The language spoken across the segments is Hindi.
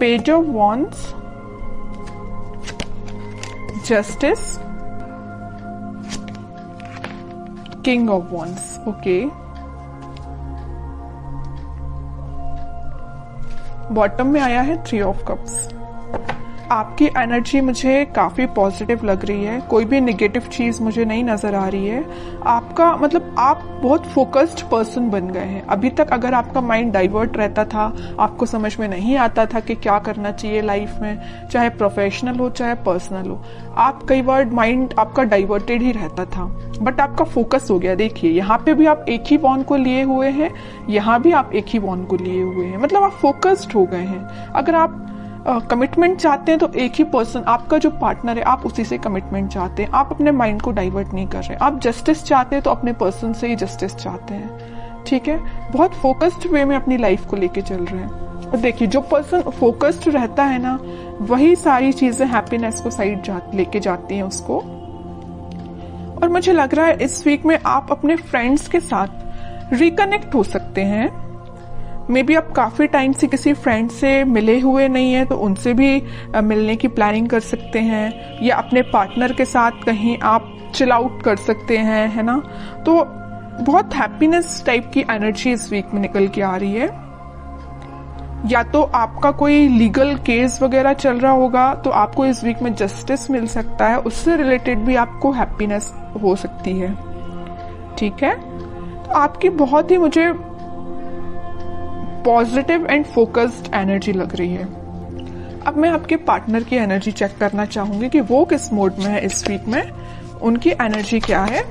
Page of wands, justice, king of wands. Okay, bottom में आया है थ्री ऑफ कप्स। आपकी एनर्जी मुझे काफी पॉजिटिव लग रही है, कोई भी नेगेटिव चीज मुझे नहीं नजर आ रही है। आपका मतलब आप बहुत फोकस्ड पर्सन बन गए हैं। अभी तक अगर आपका माइंड डाइवर्ट रहता था, आपको समझ में नहीं आता था कि क्या करना चाहिए लाइफ में, चाहे प्रोफेशनल हो चाहे पर्सनल हो, आप कई बार माइंड आपका डाइवर्टेड ही रहता था, बट आपका फोकस हो गया। देखिए यहाँ पे भी आप एक ही वॉन्ड को लिए हुए हैं, यहाँ भी आप एक ही वॉन्ड को लिए हुए हैं, मतलब आप फोकस्ड हो गए हैं। अगर आप कमिटमेंट चाहते हैं तो एक ही पर्सन, आपका जो पार्टनर है, आप उसी से कमिटमेंट चाहते हैं, आप अपने माइंड को डाइवर्ट नहीं कर रहे। आप जस्टिस चाहते हैं तो अपने पर्सन से ही जस्टिस चाहते हैं, ठीक है। बहुत फोकस्ड वे में अपनी लाइफ को लेके चल रहे हैं। और देखिए जो पर्सन फोकस्ड रहता है ना, वही सारी चीजें हैप्पीनेस को साइड लेके जाती हैं उसको। और मुझे लग रहा है इस वीक में आप अपने फ्रेंड्स के साथ रिकनेक्ट हो सकते हैं। मे बी आप काफी टाइम से किसी फ्रेंड से मिले हुए नहीं है, तो उनसे भी मिलने की प्लानिंग कर सकते हैं, या अपने पार्टनर के साथ कहीं आप चिल आउट कर सकते हैं, है ना। तो बहुत हैप्पीनेस टाइप की एनर्जी इस वीक में निकल के आ रही है। या तो आपका कोई लीगल केस वगैरह चल रहा होगा, तो आपको इस वीक में जस्टिस मिल सकता है, उससे रिलेटेड भी आपको हैप्पीनेस हो सकती है, ठीक है। तो आपकी बहुत ही मुझे पॉजिटिव एंड फोकस्ड एनर्जी लग रही है। अब मैं आपके पार्टनर की एनर्जी चेक करना चाहूंगी कि वो किस मोड में है इस वीक में, उनकी एनर्जी क्या है।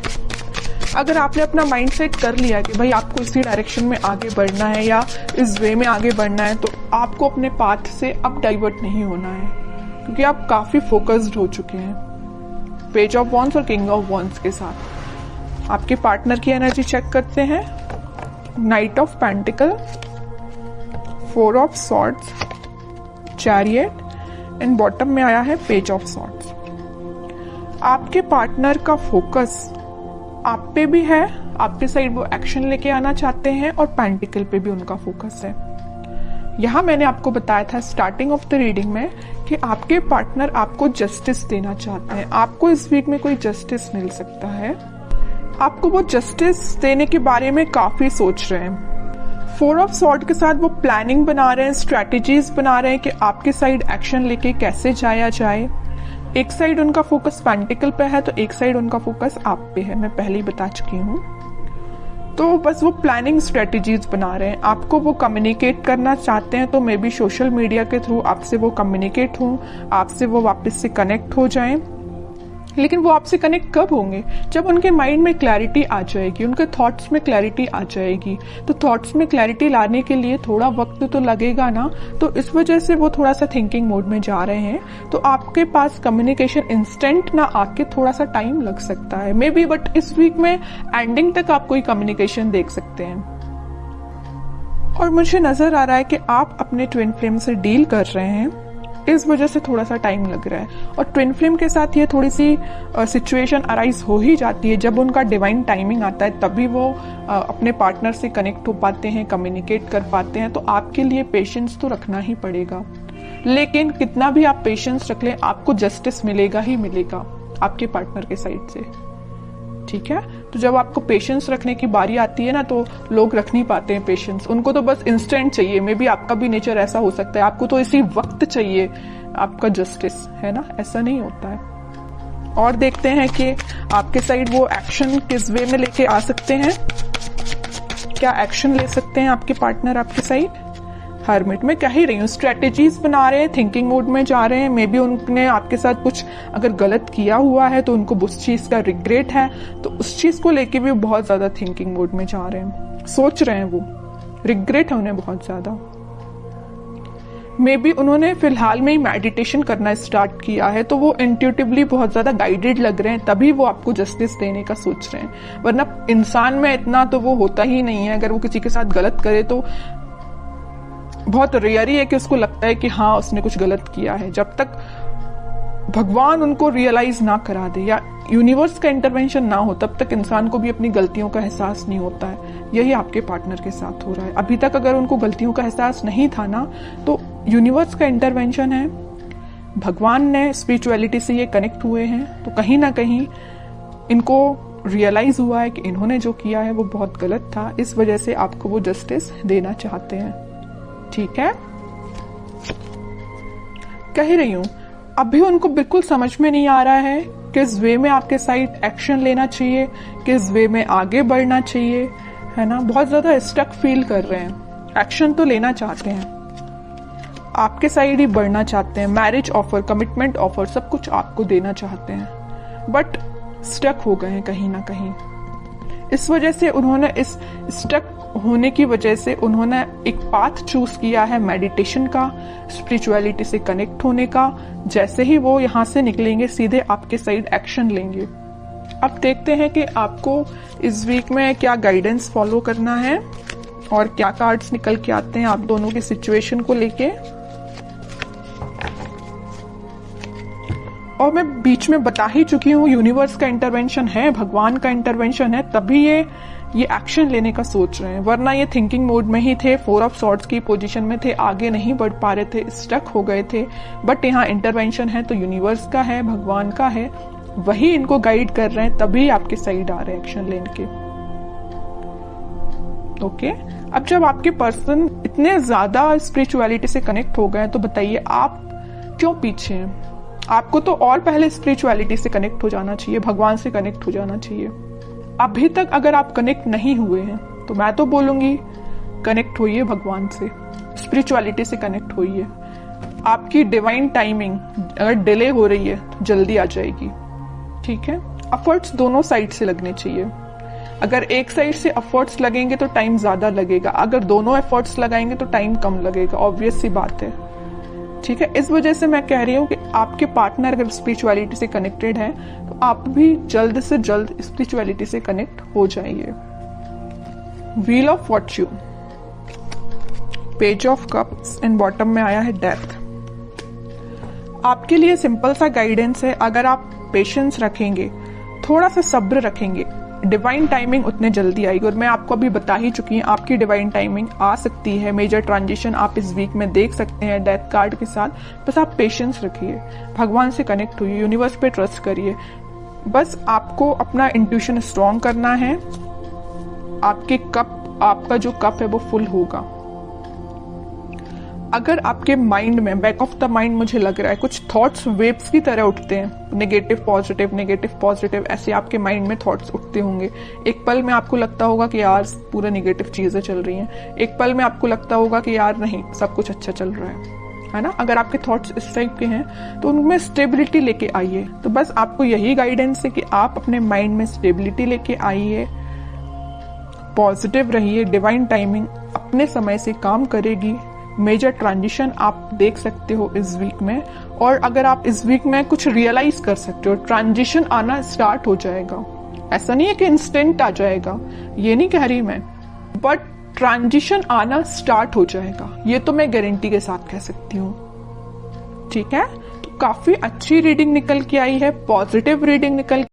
अगर आपने अपना माइंड सेट कर लिया कि भाई आपको इसी डायरेक्शन में आगे बढ़ना है या इस वे में आगे बढ़ना है, तो आपको अपने पाथ से अब डाइवर्ट नहीं होना है, क्योंकि आप काफी फोकस्ड हो चुके हैं पेज ऑफ वॉन्ड्स और किंग ऑफ वॉन्ड्स के साथ। आपके पार्टनर की एनर्जी चेक करते हैं। Night of pentacle, four of swords, chariot and bottom में आया है पेज ऑफ सॉर्ड्स। आपके पार्टनर का फोकस आप पे भी है, आपके साइड वो एक्शन लेके आना चाहते हैं, और पेंटिकल पे भी उनका फोकस है। यहां मैंने आपको बताया था स्टार्टिंग ऑफ द रीडिंग में कि आपके पार्टनर आपको जस्टिस देना चाहते हैं। आपको इस वीक में कोई जस्टिस मिल सकता है, आपको वो जस्टिस देने के बारे में काफी सोच रहे हैं। फोर ऑफ सॉर्ड के साथ वो प्लानिंग बना रहे हैं, स्ट्रैटेजीज बना रहे हैं कि आपके साइड एक्शन लेके कैसे जाया जाए। एक साइड उनका फोकस पेंटिकल पे है, तो एक साइड उनका फोकस आप पे है, मैं पहले ही बता चुकी हूँ। तो बस वो प्लानिंग स्ट्रेटेजीज बना रहे हैं। आपको वो कम्युनिकेट करना चाहते हैं, तो मे बी सोशल मीडिया के थ्रू आपसे वो कम्युनिकेट हों, आपसे वो वापस से कनेक्ट हो जाएं। लेकिन वो आपसे कनेक्ट कब होंगे? जब उनके माइंड में क्लैरिटी आ जाएगी, उनके थॉट्स में क्लैरिटी आ जाएगी। तो थॉट्स में क्लैरिटी लाने के लिए थोड़ा वक्त तो लगेगा ना, तो इस वजह से वो थोड़ा सा थिंकिंग मोड में जा रहे हैं। तो आपके पास कम्युनिकेशन इंस्टेंट ना आके थोड़ा सा टाइम लग सकता है मे बी, बट इस वीक में एंडिंग तक आप कोई कम्युनिकेशन देख सकते हैं। और मुझे नजर आ रहा है कि आप अपने ट्विन फ्लेम से डील कर रहे हैं, इस वजह से थोड़ा सा टाइम लग रहा है। और ट्विन फ्लेम के साथ ये थोड़ी सी सिचुएशन अराइज हो ही जाती है, जब उनका डिवाइन टाइमिंग आता है तभी वो अपने पार्टनर से कनेक्ट हो पाते हैं, कम्युनिकेट कर पाते हैं। तो आपके लिए पेशेंस तो रखना ही पड़ेगा, लेकिन कितना भी आप पेशेंस रख लें, आपको जस्टिस मिलेगा ही मिलेगा आपके पार्टनर के साइड से, ठीक है। तो जब आपको पेशेंस रखने की बारी आती है ना, तो लोग रख नहीं पाते हैं पेशेंस, उनको तो बस इंस्टेंट चाहिए। मे बी आपका भी नेचर ऐसा हो सकता है, आपको तो इसी वक्त चाहिए आपका जस्टिस, है ना, ऐसा नहीं होता है। और देखते हैं कि आपके साइड वो एक्शन किस वे में लेके आ सकते हैं, क्या एक्शन ले सकते हैं आपके पार्टनर आपके साइड। हर्मिट में कह ही रही हूँ, स्ट्रेटेजीज बना रहे हैं, थिंकिंग मोड में जा रहे हैं। मे बी उन्होंने आपके साथ कुछ अगर गलत किया हुआ है तो उनको उस चीज का रिग्रेट है, तो उस चीज को लेके भी बहुत ज्यादा थिंकिंग मोड में जा रहे हैं, सोच रहे हैं, वो रिग्रेट है उन्हें बहुत ज्यादा। मे बी उन्होंने फिलहाल में ही मेडिटेशन करना स्टार्ट किया है, तो वो इंट्यूटिवली बहुत ज्यादा गाइडेड लग रहे हैं, तभी वो आपको जस्टिस देने का सोच रहे हैं। वरना इंसान में इतना तो वो होता ही नहीं है, अगर वो किसी के साथ गलत करे तो बहुत रेयर ही है कि उसको लगता है कि हाँ उसने कुछ गलत किया है। जब तक भगवान उनको रियलाइज ना करा दे या यूनिवर्स का इंटरवेंशन ना हो, तब तक इंसान को भी अपनी गलतियों का एहसास नहीं होता है। यही आपके पार्टनर के साथ हो रहा है। अभी तक अगर उनको गलतियों का एहसास नहीं था ना, तो यूनिवर्स का इंटरवेंशन है, भगवान ने स्पिरिचुअलिटी से ये कनेक्ट हुए हैं, तो कहीं ना कहीं इनको रियलाइज हुआ है कि इन्होंने जो किया है वो बहुत गलत था, इस वजह से आपको वो जस्टिस देना चाहते हैं। ठीक है, कह रही हूं अभी उनको बिल्कुल समझ में नहीं आ रहा है किस वे में आपके साइड एक्शन लेना चाहिए, किस वे में आगे बढ़ना चाहिए, है ना। बहुत ज्यादा स्टक फील कर रहे हैं, एक्शन तो लेना चाहते हैं, आपके साइड ही बढ़ना चाहते हैं, मैरिज ऑफर, कमिटमेंट ऑफर सब कुछ आपको देना चाहते हैं, बट स्टक हो गए हैं कहीं ना कहीं। इस वजह से उन्होंने, इस स्टक होने की वजह से उन्होंने एक पाथ चूज किया है मेडिटेशन का, स्पिरिचुअलिटी से कनेक्ट होने का। जैसे ही वो यहाँ से निकलेंगे सीधे आपके साइड एक्शन लेंगे। अब देखते हैं कि आपको इस वीक में क्या गाइडेंस फॉलो करना है और क्या कार्ड्स निकल के आते हैं आप दोनों की सिचुएशन को लेके। और मैं बीच में बता ही चुकी हूँ, यूनिवर्स का इंटरवेंशन है, भगवान का इंटरवेंशन है, तभी ये एक्शन लेने का सोच रहे हैं, वरना ये थिंकिंग मोड में ही थे, 4 ऑफ सॉर्ड्स की पोजीशन में थे, आगे नहीं बढ़ पा रहे थे, स्टक हो गए थे। बट यहाँ इंटरवेंशन है तो यूनिवर्स का है, भगवान का है, वही इनको गाइड कर रहे हैं, तभी आपके साइड आ रहे हैं एक्शन लेने के। ओके, अब जब आपके पर्सन इतने ज्यादा स्पिरिचुअलिटी से कनेक्ट हो गए तो बताइए आप क्यों पीछे हैं? आपको तो और पहले स्पिरिचुअलिटी से कनेक्ट हो जाना चाहिए, भगवान से कनेक्ट हो जाना चाहिए। अभी तक अगर आप कनेक्ट नहीं हुए हैं तो मैं तो बोलूंगी कनेक्ट होइए भगवान से, स्पिरिचुअलिटी से कनेक्ट होइए। आपकी डिवाइन टाइमिंग अगर डिले हो रही है तो जल्दी आ जाएगी। ठीक है, एफर्ट्स दोनों साइड से लगने चाहिए। अगर एक साइड से एफर्ट्स लगेंगे तो टाइम ज्यादा लगेगा, अगर दोनों एफर्ट्स लगाएंगे तो टाइम कम लगेगा, ऑब्वियस सी बात है। ठीक है, इस वजह से मैं कह रही हूँ कि आपके पार्टनर अगर स्पिरिचुअलिटी से कनेक्टेड है तो आप भी जल्द से जल्द स्पिरिचुअलिटी से कनेक्ट हो जाइए। Wheel of Fortune, page of cups and bottom में आया है डेथ। आपके लिए सिंपल सा गाइडेंस है, अगर आप पेशेंस रखेंगे, थोड़ा सा सब्र रखेंगे, डिवाइन टाइमिंग उतने जल्दी आएगी। और मैं आपको अभी बता ही चुकी हूँ आपकी डिवाइन टाइमिंग आ सकती है, मेजर ट्रांजिशन आप इस वीक में देख सकते हैं डेथ कार्ड के साथ। बस आप पेशेंस रखिए, भगवान से कनेक्ट होइए, यूनिवर्स पे ट्रस्ट करिए। बस आपको अपना इंट्यूशन स्ट्रॉन्ग करना है, आपका जो कप है वो फुल होगा। अगर आपके माइंड में, बैक ऑफ द माइंड मुझे लग रहा है कुछ थॉट्स वेव्स की तरह उठते हैं, नेगेटिव पॉजिटिव, ऐसे आपके माइंड में थॉट्स उठते होंगे। एक पल में आपको लगता होगा कि यार पूरा नेगेटिव चीजें चल रही हैं, एक पल में आपको लगता होगा कि यार नहीं सब कुछ अच्छा चल रहा है ना। अगर आपके थॉट्स इस टाइप के हैं तो उनमें स्टेबिलिटी लेके आइए। तो बस आपको यही गाइडेंस है कि आप अपने माइंड में स्टेबिलिटी लेके आइए, पॉजिटिव रहिए, डिवाइन टाइमिंग अपने समय से काम करेगी। मेजर ट्रांजिशन आप देख सकते हो इस वीक में, और अगर आप इस वीक में कुछ रियलाइज कर सकते हो, ट्रांजिशन आना स्टार्ट हो जाएगा। ऐसा नहीं है कि इंस्टेंट आ जाएगा, ये नहीं कह रही मैं, बट ट्रांजिशन आना स्टार्ट हो जाएगा, ये तो मैं गारंटी के साथ कह सकती हूँ। ठीक है, तो काफी अच्छी रीडिंग निकल के आई है, पॉजिटिव रीडिंग निकल